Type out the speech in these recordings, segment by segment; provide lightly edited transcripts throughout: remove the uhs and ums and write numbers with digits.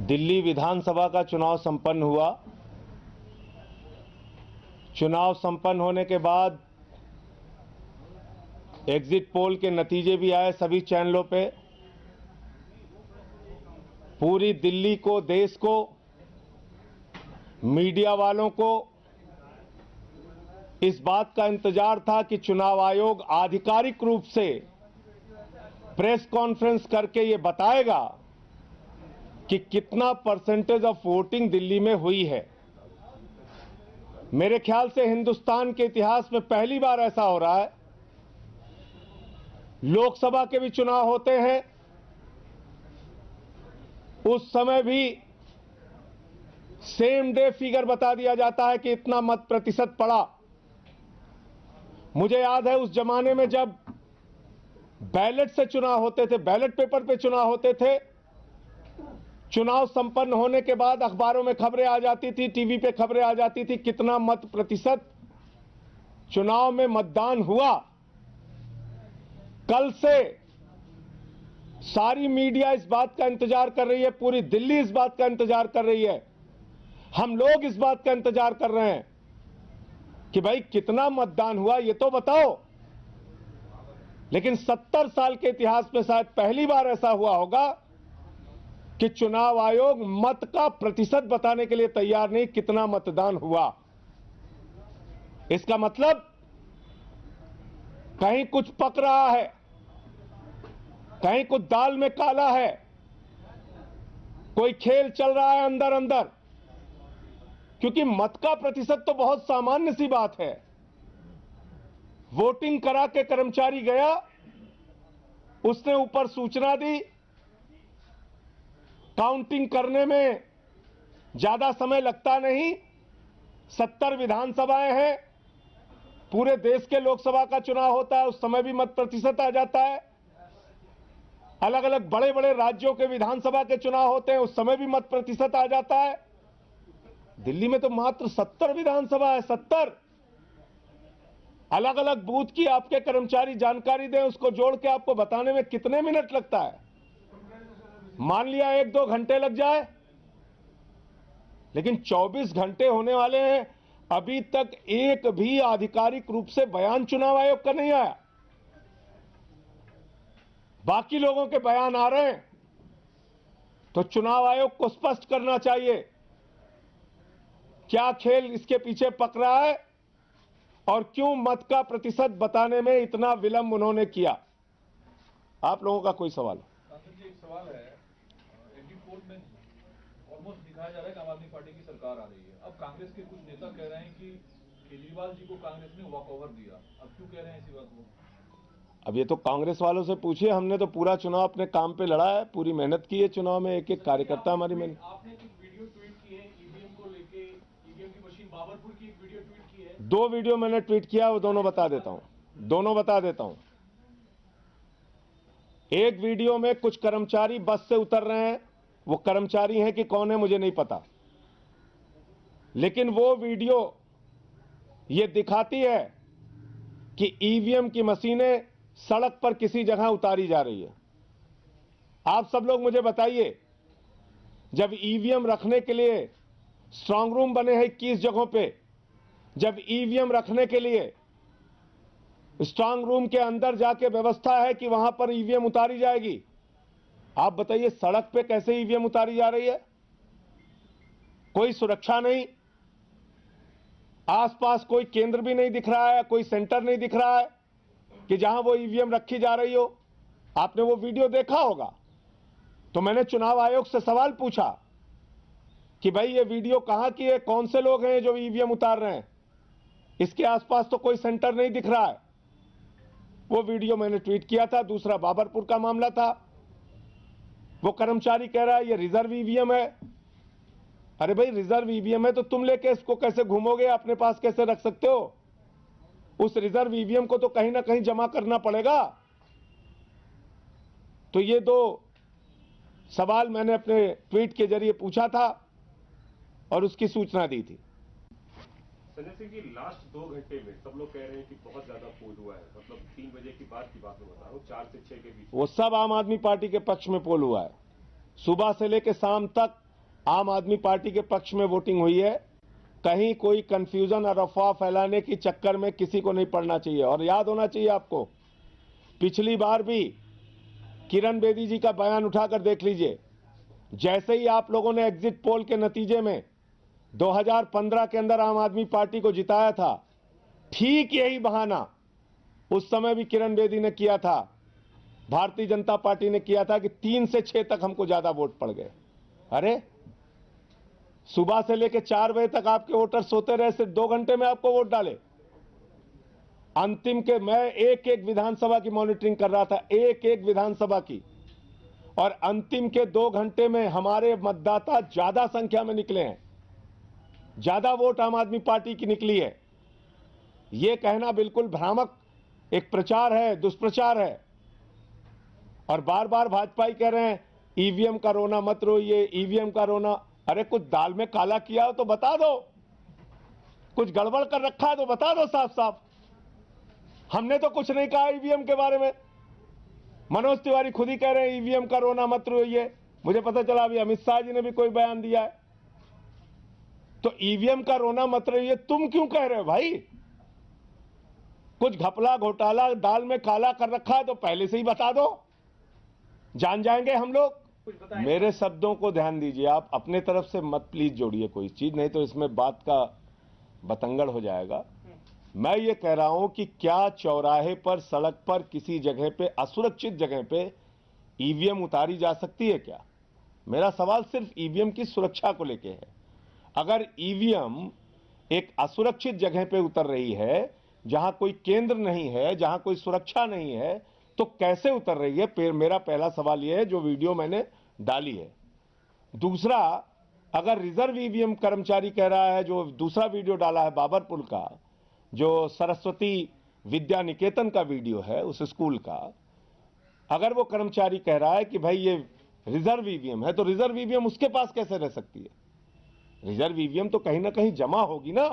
दिल्ली विधानसभा का चुनाव संपन्न हुआ। चुनाव संपन्न होने के बाद एग्जिट पोल के नतीजे भी आए सभी चैनलों पे। पूरी दिल्ली को, देश को, मीडिया वालों को इस बात का इंतजार था कि चुनाव आयोग आधिकारिक रूप से प्रेस कॉन्फ्रेंस करके ये बताएगा कि कितना परसेंटेज ऑफ वोटिंग दिल्ली में हुई है। मेरे ख्याल से हिंदुस्तान के इतिहास में पहली बार ऐसा हो रहा है। लोकसभा के भी चुनाव होते हैं, उस समय भी सेम डे फिगर बता दिया जाता है कि इतना मत प्रतिशत पड़ा। मुझे याद है उस जमाने में जब बैलेट से चुनाव होते थे, बैलेट पेपर पे चुनाव होते थे, चुनाव संपन्न होने के बाद अखबारों में खबरें आ जाती थी, टीवी पे खबरें आ जाती थी कितना मत प्रतिशत चुनाव में मतदान हुआ। कल से सारी मीडिया इस बात का इंतजार कर रही है, पूरी दिल्ली इस बात का इंतजार कर रही है, हम लोग इस बात का इंतजार कर रहे हैं कि भाई कितना मतदान हुआ ये तो बताओ। लेकिन 70 साल के इतिहास में शायद पहली बार ऐसा हुआ होगा कि चुनाव आयोग मत का प्रतिशत बताने के लिए तैयार नहीं, कितना मतदान हुआ। इसका मतलब कहीं कुछ पक रहा है, कहीं कुछ दाल में काला है, कोई खेल चल रहा है अंदर अंदर। क्योंकि मत का प्रतिशत तो बहुत सामान्य सी बात है। वोटिंग करा के कर्मचारी गया, उसने ऊपर सूचना दी, काउंटिंग करने में ज्यादा समय लगता नहीं। 70 विधानसभाएं हैं, पूरे देश के लोकसभा का चुनाव होता है, उस समय भी मत प्रतिशत आ जाता है। अलग अलग बड़े बड़े राज्यों के विधानसभा के चुनाव होते हैं, उस समय भी मत प्रतिशत आ जाता है। दिल्ली में तो मात्र 70 विधानसभा है, 70। अलग अलग बूथ की आपके कर्मचारी जानकारी दें, उसको जोड़ के आपको बताने में कितने मिनट लगता है। मान लिया 1-2 घंटे लग जाए, लेकिन 24 घंटे होने वाले हैं, अभी तक एक भी आधिकारिक रूप से बयान चुनाव आयोग का नहीं आया। बाकी लोगों के बयान आ रहे हैं, तो चुनाव आयोग को स्पष्ट करना चाहिए क्या खेल इसके पीछे पक रहा है और क्यों मत का प्रतिशत बताने में इतना विलंब उन्होंने किया। आप लोगों का कोई सवाल? एक सवाल है, एग्जिट पोल में ऑलमोस्ट दिखाया जा रहा है कि आम आदमी पार्टी की सरकार आ रही है। अब कांग्रेस के कुछ नेता कह रहे हैं कि केजरीवाल जी को कांग्रेस ने वॉक ओवर दिया। अब क्यों कह रहे हैं ऐसी बात वो? अब ये तो कांग्रेस वालों से पूछिए। हमने तो पूरा चुनाव अपने काम पे लड़ा है, पूरी मेहनत की है चुनाव में, एक एक कार्यकर्ता हमारी मेहनत। आपने एक वीडियो ट्वीट की है ईवीएम को लेके, ईवीएम की मशीन बाबरपुर की एक वीडियो ट्वीट की है। 2 वीडियो मैंने ट्वीट किया, वो दोनों बता देता हूं। एक वीडियो में कुछ कर्मचारी बस से उतर रहे हैं, वो कर्मचारी हैं कि कौन है मुझे नहीं पता, लेकिन वो वीडियो ये दिखाती है कि ईवीएम की मशीनें सड़क पर किसी जगह उतारी जा रही है। आप सब लोग मुझे बताइए, जब ईवीएम रखने के लिए स्ट्रांग रूम बने हैं 21 जगहों पे, जब ईवीएम रखने के लिए स्ट्रांग रूम के अंदर जाके व्यवस्था है कि वहां पर ईवीएम उतारी जाएगी, आप बताइए सड़क पे कैसे ईवीएम उतारी जा रही है? कोई सुरक्षा नहीं, आसपास कोई केंद्र भी नहीं दिख रहा है, कोई सेंटर नहीं दिख रहा है कि जहां वो ईवीएम रखी जा रही हो। आपने वो वीडियो देखा होगा। तो मैंने चुनाव आयोग से सवाल पूछा कि भाई ये वीडियो कहां की है, कौन से लोग हैं जो ईवीएम उतार रहे हैं? इसके आसपास तो कोई सेंटर नहीं दिख रहा है। वो वीडियो मैंने ट्वीट किया था। दूसरा बाबरपुर का मामला था, वो कर्मचारी कह रहा है ये रिजर्व ईवीएम है। अरे भाई रिजर्व ईवीएम है तो तुम लेके इसको कैसे घूमोगे, अपने पास कैसे रख सकते हो? उस रिजर्व ईवीएम को तो कहीं ना कहीं जमा करना पड़ेगा। तो ये 2 सवाल मैंने अपने ट्वीट के जरिए पूछा था और उसकी सूचना दी थी। संजय सिंह जी, लास्ट 2 घंटे में सब लोग कह रहे हैं कि बहुत ज्यादा पोल हुआ है, मतलब 3 बजे की बात मैं बता रहा हूँ, 4 से 6 के बीच। वो सब आम आदमी पार्टी के पक्ष में पोल हुआ है। सुबह से लेकर शाम तक आम आदमी पार्टी के पक्ष में वोटिंग हुई है। कहीं कोई कंफ्यूजन और अफवाह फैलाने की चक्कर में किसी को नहीं पड़ना चाहिए। और याद होना चाहिए आपको, पिछली बार भी किरण बेदी जी का बयान उठाकर देख लीजिए। जैसे ही आप लोगों ने एग्जिट पोल के नतीजे में 2015 के अंदर आम आदमी पार्टी को जिताया था, ठीक यही बहाना उस समय भी किरण बेदी ने किया था, भारतीय जनता पार्टी ने किया था कि 3 से 6 तक हमको ज्यादा वोट पड़ गए। अरे सुबह से लेकर 4 बजे तक आपके वोटर सोते रहे, सिर्फ 2 घंटे में आपको वोट डाले। अंतिम के मैं एक एक विधानसभा की मॉनिटरिंग कर रहा था, एक एक विधानसभा की, और अंतिम के 2 घंटे में हमारे मतदाता ज्यादा संख्या में निकले हैं, ज्यादा वोट आम आदमी पार्टी की निकली है। यह कहना बिल्कुल भ्रामक एक प्रचार है, दुष्प्रचार है। और बार बार भाजपा ही कह रहे हैं ईवीएम का रोना मत रोइए, ईवीएम का रोना। अरे कुछ दाल में काला किया हो तो बता दो, कुछ गड़बड़ कर रखा है तो बता दो साफ साफ। हमने तो कुछ नहीं कहा ईवीएम के बारे में। मनोज तिवारी खुद ही कह रहे हैं ईवीएम का रोना मत रोइए। मुझे पता चला अभी अमित शाह जी ने भी कोई बयान दिया है। तो ईवीएम का रोना मत रोइए तुम क्यों कह रहे हो भाई? कुछ घपला घोटाला दाल में काला कर रखा है तो पहले से ही बता दो, जान जाएंगे हम लोग। मेरे शब्दों को ध्यान दीजिए, आप अपने तरफ से मत प्लीज जोड़िए कोई चीज, नहीं तो इसमें बात का बतंगड़ हो जाएगा। मैं ये कह रहा हूं कि क्या चौराहे पर, सड़क पर, किसी जगह पे, असुरक्षित जगह पे ईवीएम उतारी जा सकती है क्या? मेरा सवाल सिर्फ ईवीएम की सुरक्षा को लेके है। अगर ईवीएम एक असुरक्षित जगह पे उतर रही है, जहां कोई केंद्र नहीं है, जहां कोई सुरक्षा नहीं है, तो कैसे उतर रही है? मेरा पहला सवाल यह है जो वीडियो मैंने डाली है। दूसरा, अगर रिजर्व ईवीएम कर्मचारी कह रहा है, जो दूसरा वीडियो डाला है बाबरपुर का, जो सरस्वती विद्या निकेतन का वीडियो है उस स्कूल का, अगर वो कर्मचारी कह रहा है कि भाई ये रिजर्व ईवीएम है, तो रिजर्व ईवीएम उसके पास कैसे रह सकती है? रिजर्व ईवीएम तो कहीं ना कहीं जमा होगी ना,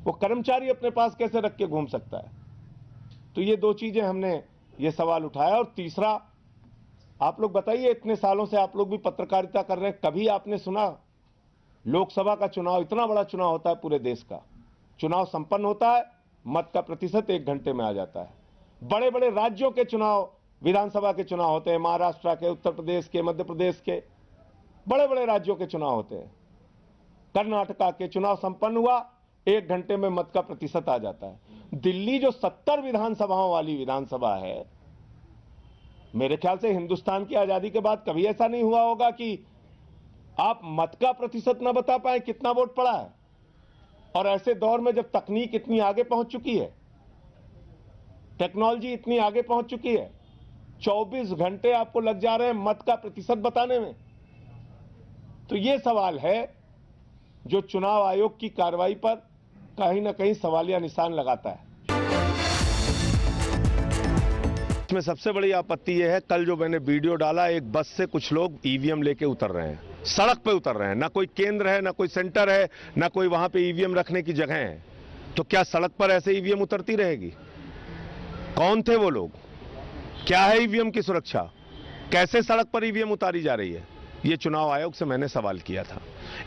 वो कर्मचारी अपने पास कैसे रख के घूम सकता है? तो ये 2 चीजें हमने ये सवाल उठाया। और तीसरा, आप लोग बताइए, इतने सालों से आप लोग भी पत्रकारिता कर रहे हैं, कभी आपने सुना लोकसभा का चुनाव, इतना बड़ा चुनाव होता है पूरे देश का, चुनाव संपन्न होता है, मत का प्रतिशत 1 घंटे में आ जाता है। बड़े बड़े राज्यों के चुनाव, विधानसभा के चुनाव होते हैं, महाराष्ट्र के, उत्तर प्रदेश के, मध्य प्रदेश के, बड़े बड़े राज्यों के चुनाव होते हैं। कर्नाटका के चुनाव संपन्न हुआ, 1 घंटे में मत का प्रतिशत आ जाता है। दिल्ली जो 70 विधानसभाओं वाली विधानसभा है, मेरे ख्याल से हिंदुस्तान की आजादी के बाद कभी ऐसा नहीं हुआ होगा कि आप मत का प्रतिशत ना बता पाए कितना वोट पड़ा है। और ऐसे दौर में जब तकनीक इतनी आगे पहुंच चुकी है, टेक्नोलॉजी इतनी आगे पहुंच चुकी है, 24 घंटे आपको लग जा रहे हैं मत का प्रतिशत बताने में। तो यह सवाल है जो चुनाव आयोग की कार्रवाई पर कहीं ना कहीं सवालिया निशान लगाता है। इसमें सबसे बड़ी आपत्ति यह है, कल जो मैंने वीडियो डाला, एक बस से कुछ लोग ईवीएम लेके उतर रहे हैं, सड़क पे उतर रहे हैं, ना कोई केंद्र है, ना कोई सेंटर है, ना कोई वहां पे ईवीएम रखने की जगह है। तो क्या सड़क पर ऐसे ईवीएम उतरती रहेगी? कौन थे वो लोग? क्या है ईवीएम की सुरक्षा? कैसे सड़क पर ईवीएम उतारी जा रही है? ये चुनाव आयोग से मैंने सवाल किया था।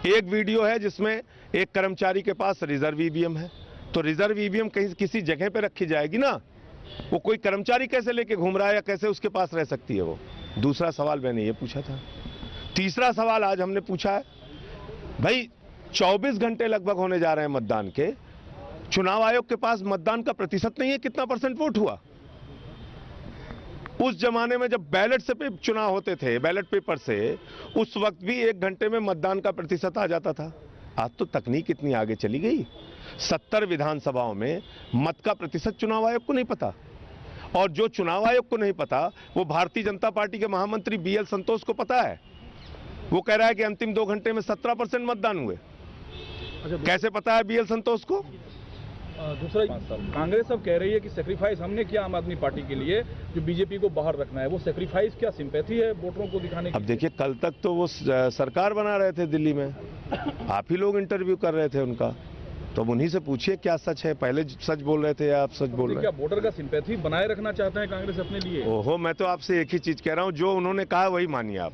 एक वीडियो है जिसमें एक कर्मचारी के पास रिजर्व ईवीएम है, तो रिजर्व ईवीएम कहीं किसी जगह पे रखी जाएगी ना, वो कोई कर्मचारी कैसे लेके घूम रहा है या कैसे उसके पास रह सकती है वो? दूसरा सवाल मैंने ये पूछा था। तीसरा सवाल आज हमने पूछा है, भाई 24 घंटे लगभग होने जा रहे हैं मतदान के, चुनाव आयोग के पास मतदान का प्रतिशत नहीं है, कितना % वोट हुआ? उस जमाने में जब बैलेट से चुनाव होते थे, बैलेट पेपर से, उस वक्त भी 1 घंटे में मतदान का प्रतिशत आ जाता था। आज तो तकनीक इतनी आगे चली गई, 70 विधानसभाओं में मत का प्रतिशत चुनाव आयोग को नहीं पता। और जो चुनाव आयोग को नहीं पता, वो भारतीय जनता पार्टी के महामंत्री BL संतोष को पता है। वो कह रहा है कि अंतिम 2 घंटे में 17% मतदान हुए। कैसे पता है BL संतोष को? दूसरा, कांग्रेस अब कह रही है कि सेक्रीफाइस हमने किया आम आदमी पार्टी के लिए, जो बीजेपी को बाहर रखना है, वो सेक्रीफाइस क्या सिंपैथी है वोटरों को दिखाने की? अब देखिए, कल तक तो वो सरकार बना रहे थे दिल्ली में, आप ही लोग इंटरव्यू कर रहे थे उनका, तो अब उन्हीं से पूछिए क्या सच है, पहले सच बोल रहे थे या आप सच बोल रहे क्या हैं? वोटर का सिंपैथी बनाए रखना चाहते हैं कांग्रेस अपने लिए? ओहो, मैं तो आपसे एक ही चीज कह रहा हूं, जो उन्होंने कहा वही मानिए आप।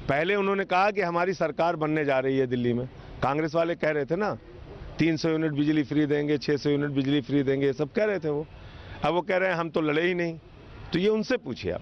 पहले उन्होंने कहा कि हमारी सरकार बनने जा रही है दिल्ली में, कांग्रेस वाले कह रहे थे ना 300 यूनिट बिजली फ्री देंगे, 600 यूनिट बिजली फ्री देंगे, ये सब कह रहे थे वो। अब वो कह रहे हैं हम तो लड़े ही नहीं। तो ये उनसे पूछिए आप।